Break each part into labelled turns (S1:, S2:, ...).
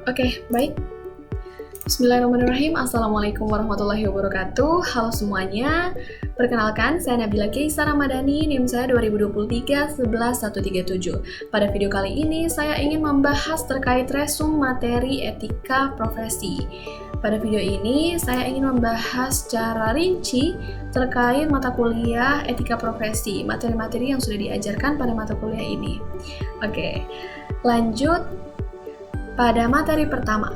S1: Oke, baik. Bismillahirrahmanirrahim. Assalamualaikum warahmatullahi wabarakatuh. Halo semuanya. Perkenalkan, saya Nabila Keisa Ramadhani, NIM saya 2023 11137. Pada video kali ini, saya ingin membahas terkait resum materi etika profesi. Pada video ini, saya ingin membahas secara rinci terkait mata kuliah etika profesi, materi-materi yang sudah diajarkan pada mata kuliah ini. Oke, lanjut pada materi pertama.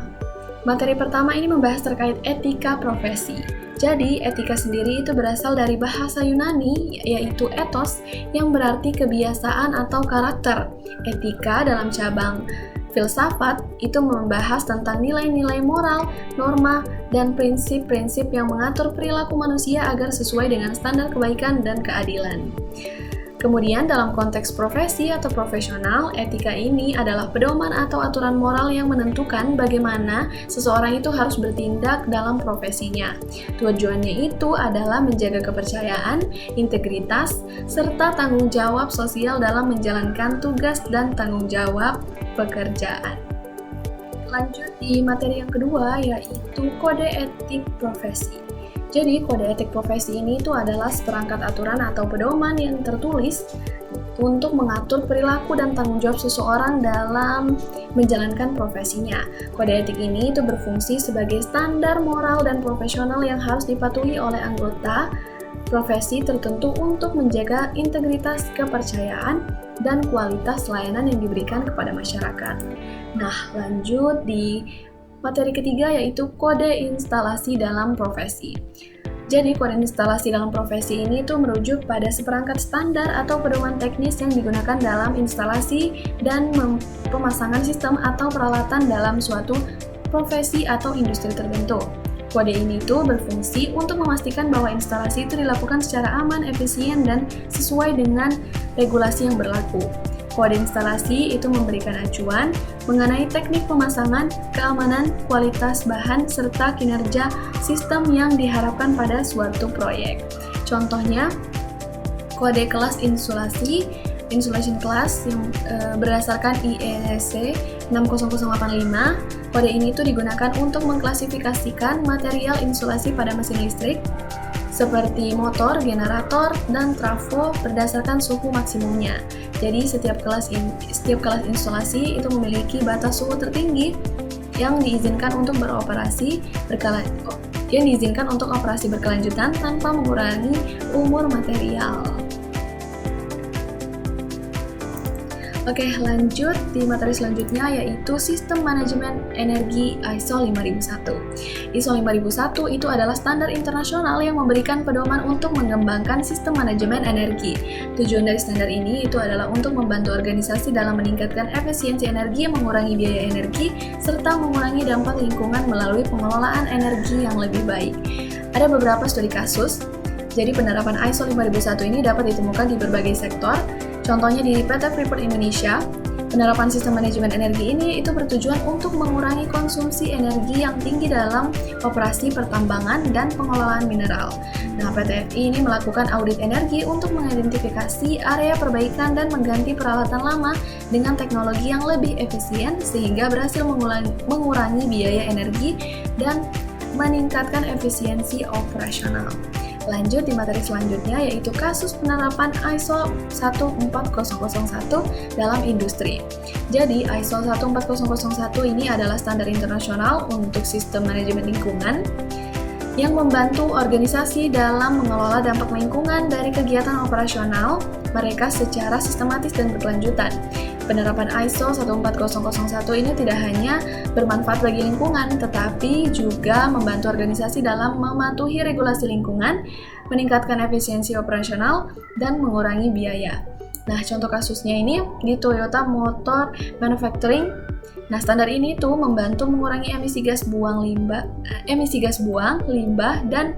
S1: Materi pertama ini membahas terkait etika profesi. Jadi, etika sendiri itu berasal dari bahasa Yunani, yaitu ethos, yang berarti kebiasaan atau karakter. Etika dalam cabang filsafat itu membahas tentang nilai-nilai moral, norma, dan prinsip-prinsip yang mengatur perilaku manusia agar sesuai dengan standar kebaikan dan keadilan. Kemudian dalam konteks profesi atau profesional, etika ini adalah pedoman atau aturan moral yang menentukan bagaimana seseorang itu harus bertindak dalam profesinya. Tujuannya itu adalah menjaga kepercayaan, integritas, serta tanggung jawab sosial dalam menjalankan tugas dan tanggung jawab pekerjaan. Lanjut di materi yang kedua, yaitu kode etik profesi. Jadi, kode etik profesi ini itu adalah seperangkat aturan atau pedoman yang tertulis untuk mengatur perilaku dan tanggung jawab seseorang dalam menjalankan profesinya. Kode etik ini itu berfungsi sebagai standar moral dan profesional yang harus dipatuhi oleh anggota profesi tertentu untuk menjaga integritas, kepercayaan, dan kualitas layanan yang diberikan kepada masyarakat. Nah, lanjut di materi ketiga, yaitu kode instalasi dalam profesi. Jadi, kode instalasi dalam profesi ini tuh merujuk pada seperangkat standar atau pedoman teknis yang digunakan dalam instalasi dan pemasangan sistem atau peralatan dalam suatu profesi atau industri tertentu. Kode ini tuh berfungsi untuk memastikan bahwa instalasi itu dilakukan secara aman, efisien, dan sesuai dengan regulasi yang berlaku. Kode instalasi itu memberikan acuan mengenai teknik pemasangan, keamanan, kualitas bahan, serta kinerja sistem yang diharapkan pada suatu proyek. Contohnya, kode kelas insulasi, insulation class yang berdasarkan IEC 60085. Kode ini itu digunakan untuk mengklasifikasikan material insulasi pada mesin listrik, seperti motor, generator, dan trafo berdasarkan suhu maksimumnya. Jadi setiap kelas instalasi itu memiliki batas suhu tertinggi yang diizinkan untuk operasi berkelanjutan tanpa mengurangi umur material. Oke, lanjut di materi selanjutnya, yaitu Sistem Manajemen Energi ISO 5001. ISO 5001 itu adalah standar internasional yang memberikan pedoman untuk mengembangkan sistem manajemen energi. Tujuan dari standar ini itu adalah untuk membantu organisasi dalam meningkatkan efisiensi energi, mengurangi biaya energi, serta mengurangi dampak lingkungan melalui pengelolaan energi yang lebih baik. Ada beberapa studi kasus. Jadi penerapan ISO 5001 ini dapat ditemukan di berbagai sektor. Contohnya di PT Freeport Indonesia, penerapan sistem manajemen energi ini itu bertujuan untuk mengurangi konsumsi energi yang tinggi dalam operasi pertambangan dan pengelolaan mineral. Nah, PT FI ini melakukan audit energi untuk mengidentifikasi area perbaikan dan mengganti peralatan lama dengan teknologi yang lebih efisien sehingga berhasil mengurangi biaya energi dan meningkatkan efisiensi operasional. Lanjut di materi selanjutnya, yaitu kasus penerapan ISO 14001 dalam industri. Jadi ISO 14001 ini adalah standar internasional untuk sistem manajemen lingkungan yang membantu organisasi dalam mengelola dampak lingkungan dari kegiatan operasional mereka secara sistematis dan berkelanjutan. Penerapan ISO 14001 ini tidak hanya bermanfaat bagi lingkungan, tetapi juga membantu organisasi dalam mematuhi regulasi lingkungan, meningkatkan efisiensi operasional, dan mengurangi biaya. Nah, contoh kasusnya ini di Toyota Motor Manufacturing. Nah, standar ini tuh membantu mengurangi emisi gas buang, limbah, dan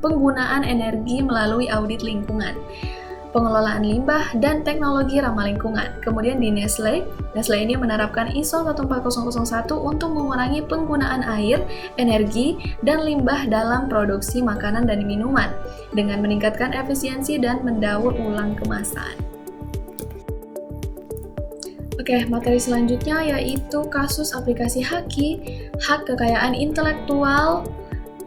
S1: penggunaan energi melalui audit lingkungan, pengelolaan limbah, dan teknologi ramah lingkungan. Kemudian di Nestle ini menerapkan ISO 14001 untuk mengurangi penggunaan air, energi, dan limbah dalam produksi makanan dan minuman dengan meningkatkan efisiensi dan mendaur ulang kemasan. Oke, materi selanjutnya yaitu kasus aplikasi hak kekayaan intelektual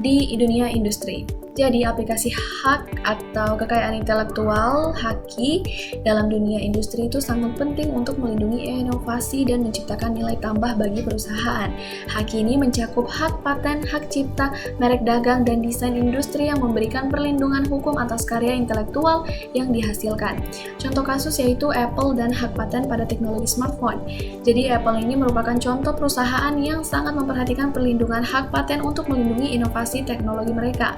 S1: di dunia industri. Jadi, aplikasi hak atau kekayaan intelektual haki dalam dunia industri itu sangat penting untuk melindungi inovasi dan menciptakan nilai tambah bagi perusahaan. Haki ini mencakup hak paten, hak cipta, merek dagang, dan desain industri yang memberikan perlindungan hukum atas karya intelektual yang dihasilkan. Contoh kasus yaitu Apple dan hak paten pada teknologi smartphone. Jadi, Apple ini merupakan contoh perusahaan yang sangat memperhatikan perlindungan hak paten untuk melindungi inovasi teknologi mereka,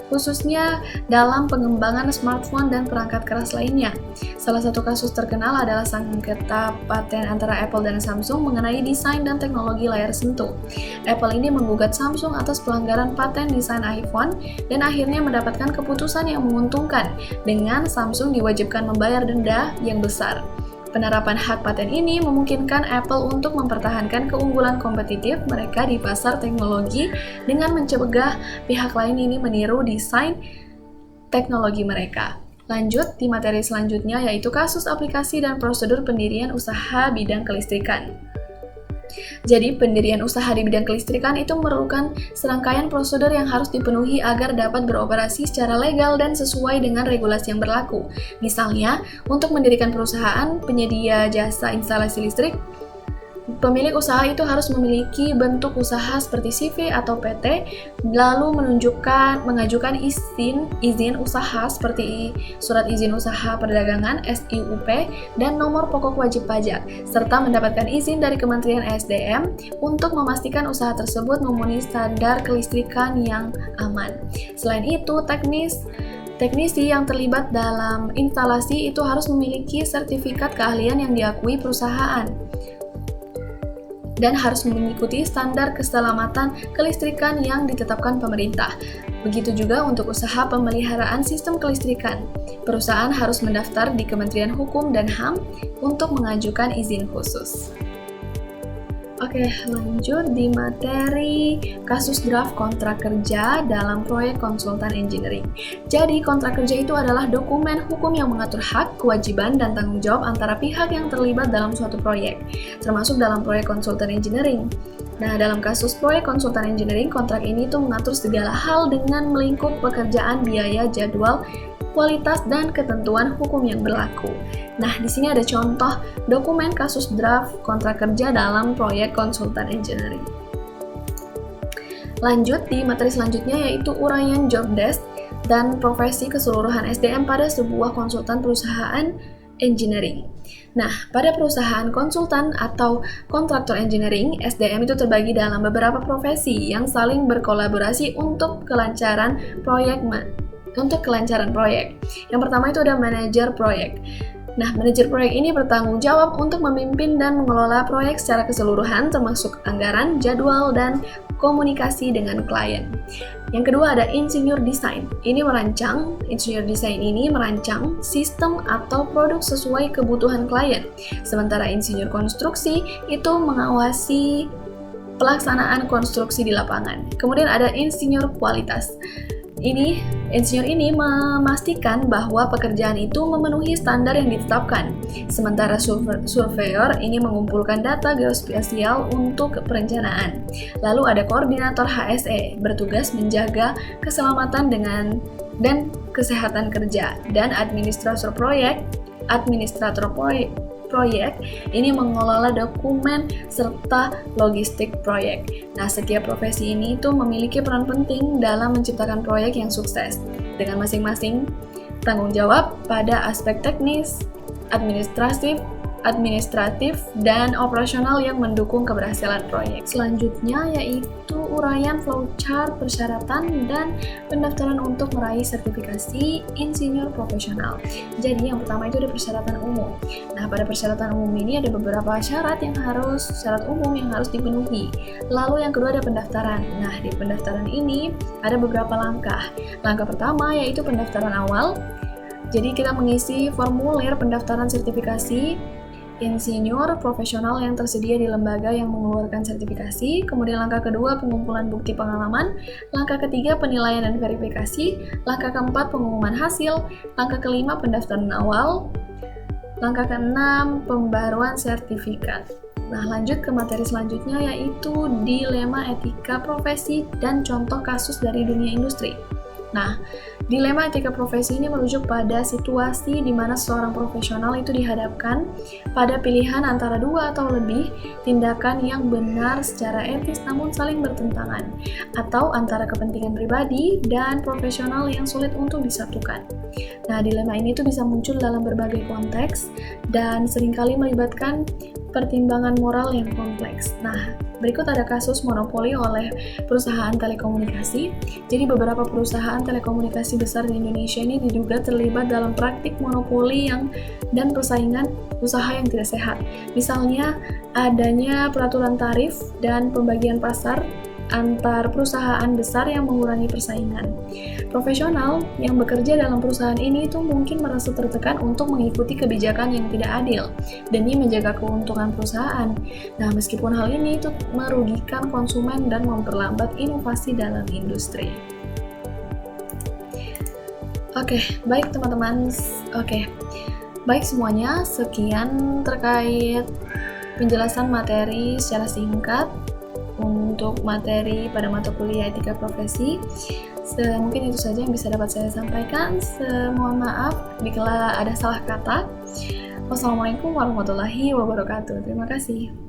S1: khususnya dalam pengembangan smartphone dan perangkat keras lainnya. Salah satu kasus terkenal adalah sengketa paten antara Apple dan Samsung mengenai desain dan teknologi layar sentuh. Apple ini menggugat Samsung atas pelanggaran paten desain iPhone dan akhirnya mendapatkan keputusan yang menguntungkan dengan Samsung diwajibkan membayar denda yang besar. Penerapan hak paten ini memungkinkan Apple untuk mempertahankan keunggulan kompetitif mereka di pasar teknologi dengan mencegah pihak lain ini meniru desain teknologi mereka. Lanjut di materi selanjutnya yaitu kasus aplikasi dan prosedur pendirian usaha bidang kelistrikan. Jadi, pendirian usaha di bidang kelistrikan itu memerlukan serangkaian prosedur yang harus dipenuhi agar dapat beroperasi secara legal dan sesuai dengan regulasi yang berlaku. Misalnya, untuk mendirikan perusahaan penyedia jasa instalasi listrik, pemilik usaha itu harus memiliki bentuk usaha seperti CV atau PT, lalu mengajukan izin usaha seperti surat izin usaha perdagangan (SIUP) dan nomor pokok wajib pajak, serta mendapatkan izin dari Kementerian SDM untuk memastikan usaha tersebut memenuhi standar kelistrikan yang aman. Selain itu, teknisi yang terlibat dalam instalasi itu harus memiliki sertifikat keahlian yang diakui perusahaan dan harus mengikuti standar keselamatan kelistrikan yang ditetapkan pemerintah. Begitu juga untuk usaha pemeliharaan sistem kelistrikan. Perusahaan harus mendaftar di Kementerian Hukum dan HAM untuk mengajukan izin khusus. Oke, lanjut di materi kasus draft kontrak kerja dalam proyek konsultan engineering. Jadi, kontrak kerja itu adalah dokumen hukum yang mengatur hak, kewajiban, dan tanggung jawab antara pihak yang terlibat dalam suatu proyek, termasuk dalam proyek konsultan engineering. Nah, dalam kasus proyek konsultan engineering, kontrak ini tuh mengatur segala hal dengan melingkup pekerjaan, biaya, jadwal, kualitas, dan ketentuan hukum yang berlaku. Nah, di sini ada contoh dokumen kasus draft kontrak kerja dalam proyek konsultan engineering. Lanjut di materi selanjutnya yaitu uraian job desk dan profesi keseluruhan SDM pada sebuah konsultan perusahaan engineering. Nah, pada perusahaan konsultan atau kontraktor engineering, SDM itu terbagi dalam beberapa profesi yang saling berkolaborasi untuk kelancaran proyek. Yang pertama itu ada manajer proyek. Nah, manajer proyek ini bertanggung jawab untuk memimpin dan mengelola proyek secara keseluruhan, termasuk anggaran, jadwal, dan komunikasi dengan klien. Yang kedua ada insinyur desain. Insinyur desain ini merancang sistem atau produk sesuai kebutuhan klien. Sementara insinyur konstruksi itu mengawasi pelaksanaan konstruksi di lapangan. Kemudian ada insinyur kualitas. Insinyur ini memastikan bahwa pekerjaan itu memenuhi standar yang ditetapkan. Sementara surveyor ini mengumpulkan data geospasial untuk perencanaan. Lalu ada koordinator HSE, bertugas menjaga keselamatan dan kesehatan kerja. Dan administrator proyek ini mengelola dokumen serta logistik proyek. Nah, setiap profesi ini itu memiliki peran penting dalam menciptakan proyek yang sukses, dengan masing-masing tanggung jawab pada aspek teknis, administratif, dan operasional yang mendukung keberhasilan proyek. Selanjutnya yaitu uraian flowchart persyaratan dan pendaftaran untuk meraih sertifikasi insinyur profesional. Jadi yang pertama itu ada persyaratan umum. Nah, pada persyaratan umum ini ada beberapa syarat umum yang harus dipenuhi. Lalu yang kedua ada pendaftaran. Nah, di pendaftaran ini ada beberapa langkah. Langkah pertama yaitu pendaftaran awal. Jadi kita mengisi formulir pendaftaran sertifikasi insinyur profesional yang tersedia di lembaga yang mengeluarkan sertifikasi. Kemudian langkah kedua pengumpulan bukti pengalaman, langkah ketiga penilaian dan verifikasi, langkah keempat pengumuman hasil, langkah kelima pendaftaran awal, Langkah keenam, pembaruan sertifikat. Nah, lanjut ke materi selanjutnya yaitu dilema etika profesi dan contoh kasus dari dunia industri. Nah, dilema etika profesi ini merujuk pada situasi di mana seorang profesional itu dihadapkan pada pilihan antara dua atau lebih tindakan yang benar secara etis namun saling bertentangan, atau antara kepentingan pribadi dan profesional yang sulit untuk disatukan. Nah, dilema ini tuh bisa muncul dalam berbagai konteks dan seringkali melibatkan pertimbangan moral yang kompleks. Nah, berikut ada kasus monopoli oleh perusahaan telekomunikasi. Jadi beberapa perusahaan telekomunikasi besar di Indonesia ini diduga terlibat dalam praktik monopoli dan persaingan usaha yang tidak sehat. Misalnya adanya peraturan tarif dan pembagian pasar antar perusahaan besar yang mengurangi persaingan. Profesional yang bekerja dalam perusahaan ini itu mungkin merasa tertekan untuk mengikuti kebijakan yang tidak adil demi menjaga keuntungan perusahaan. Nah, meskipun hal ini itu merugikan konsumen dan memperlambat inovasi dalam industri. Oke, baik teman-teman. Baik semuanya, sekian terkait penjelasan materi secara singkat untuk materi pada mata kuliah etika profesi. Mungkin itu saja yang bisa dapat saya sampaikan. Mohon maaf bila ada salah kata. Wassalamualaikum warahmatullahi wabarakatuh. Terima kasih.